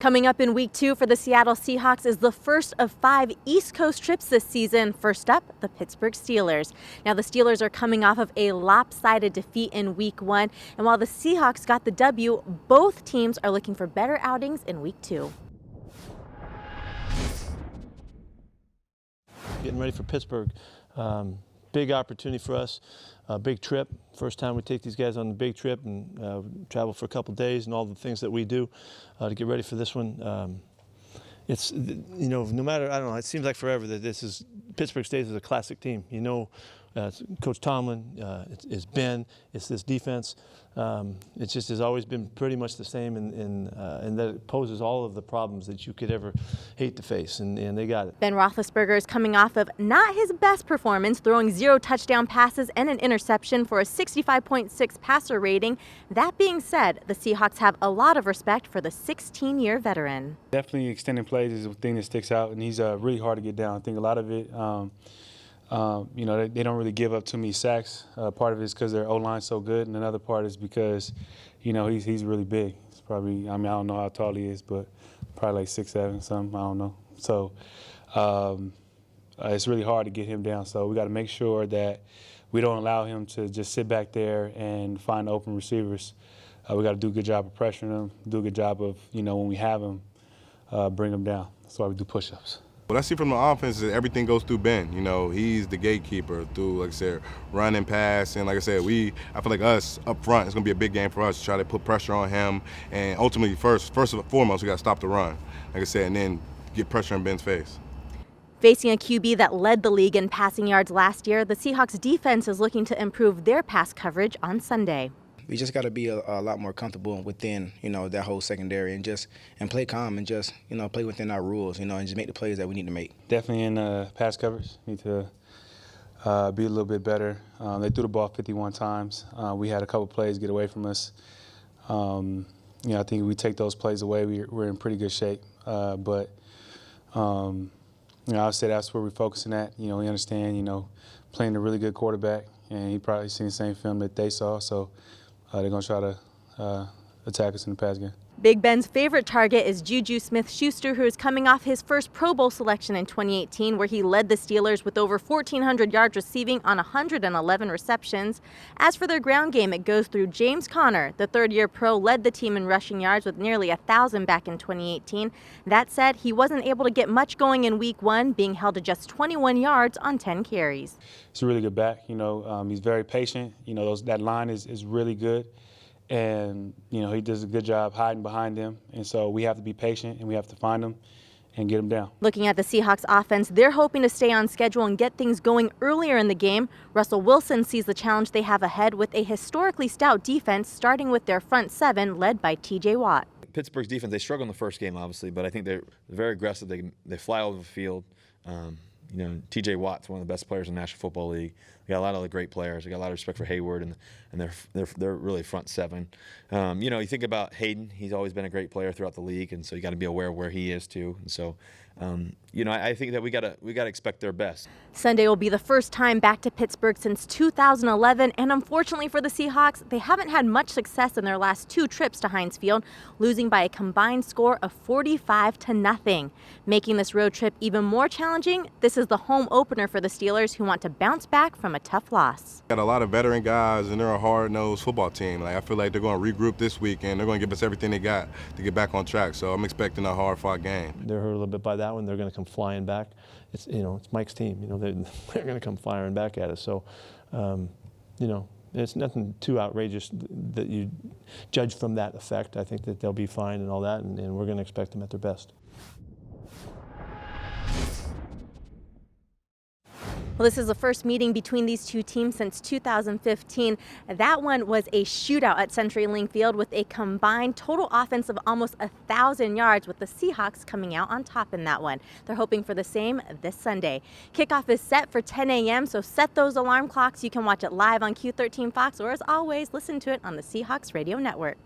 Coming up in week 2 for the Seattle Seahawks is the first of 5 East Coast trips this season. First up, the Pittsburgh Steelers. Now, the Steelers are coming off of a lopsided defeat in week 1. And while the Seahawks got the W, both teams are looking for better outings in week 2. Getting ready for Pittsburgh. Big opportunity for us, a big trip. First time we take these guys on the big trip and travel for a couple days and all the things that we do to get ready for this one. It's, you know, no matter, I don't know, it seems like forever that this is, Pittsburgh State is a classic team. You know, Coach Tomlin, it's Ben, it's this defense. It just has always been pretty much the same, and that it poses all of the problems that you could ever hate to face, and they got it. Ben Roethlisberger is coming off of not his best performance, throwing 0 touchdown passes and an interception for a 65.6 passer rating. That being said, the Seahawks have a lot of respect for the 16-year veteran. Definitely extending plays is a thing that sticks out, and he's really hard to get down. I think a lot of it, you know, they don't really give up too many sacks. Part of it is because their O-line's so good, and another part is because, you know, he's really big. He's probably, I mean, I don't know how tall he is, but probably like 6'7", something, I don't know. So it's really hard to get him down. So we got to make sure that we don't allow him to just sit back there and find open receivers. We got to do a good job of pressuring him, do a good job of, you know, when we have him, bring him down. That's why we do push-ups. What I see from the offense is everything goes through Ben. You know, he's the gatekeeper through, like I said, run and pass. And like I said, I feel like us up front, it's going to be a big game for us to try to put pressure on him. And ultimately, first and foremost, we got to stop the run, like I said, and then get pressure in Ben's face. Facing a QB that led the league in passing yards last year, the Seahawks defense is looking to improve their pass coverage on Sunday. We just got to be a lot more comfortable within, you know, that whole secondary and play calm and just, you know, play within our rules, you know, and just make the plays that we need to make. Definitely in pass coverage, need to be a little bit better. They threw the ball 51 times. We had a couple plays get away from us. You know, I think if we take those plays away, we're in pretty good shape. But you know, I'll say that's where we're focusing at. You know, we understand, you know, playing a really good quarterback, and he probably seen the same film that they saw. So they're going to try to attack us in the pass game. Big Ben's favorite target is Juju Smith-Schuster, who is coming off his first Pro Bowl selection in 2018, where he led the Steelers with over 1,400 yards receiving on 111 receptions. As for their ground game, it goes through James Conner. The third-year pro led the team in rushing yards with nearly 1,000 back in 2018. That said, he wasn't able to get much going in week 1, being held to just 21 yards on 10 carries. He's a really good back. You know, he's very patient. You know, that line is really good. And, you know, he does a good job hiding behind them. And so we have to be patient, and we have to find him and get him down. Looking at the Seahawks offense, they're hoping to stay on schedule and get things going earlier in the game. Russell Wilson sees the challenge they have ahead with a historically stout defense, starting with their front 7 led by T.J. Watt. Pittsburgh's defense, they struggled in the first game, obviously, but I think they're very aggressive. They fly over the field. You know, T.J. Watt's one of the best players in the National Football League. We got a lot of other great players. We got a lot of respect for Hayward, and they're really front 7. You know, you think about Hayden. He's always been a great player throughout the league, and so you got to be aware of where he is too. And so, you know, I think that we got to expect their best. Sunday will be the first time back to Pittsburgh since 2011, and unfortunately for the Seahawks, they haven't had much success in their last 2 trips to Heinz Field, losing by a combined score of 45-0. Making this road trip even more challenging, this is the home opener for the Steelers, who want to bounce back from a tough loss. Got a lot of veteran guys, and they're a hard-nosed football team. Like, I feel like they're going to regroup this week, and they're going to give us everything they got to get back on track. So I'm expecting a hard-fought game. They're hurt a little bit by that one. They're going to come flying back. It's, you know, it's Mike's team. You know, they're going to come firing back at us. So, you know, it's nothing too outrageous that you judge from that effect. I think that they'll be fine and all that, and we're going to expect them at their best. Well, this is the first meeting between these two teams since 2015. That one was a shootout at CenturyLink Field with a combined total offense of almost 1,000 yards, with the Seahawks coming out on top in that one. They're hoping for the same this Sunday. Kickoff is set for 10 a.m., so set those alarm clocks. You can watch it live on Q13 Fox, or as always, listen to it on the Seahawks Radio Network.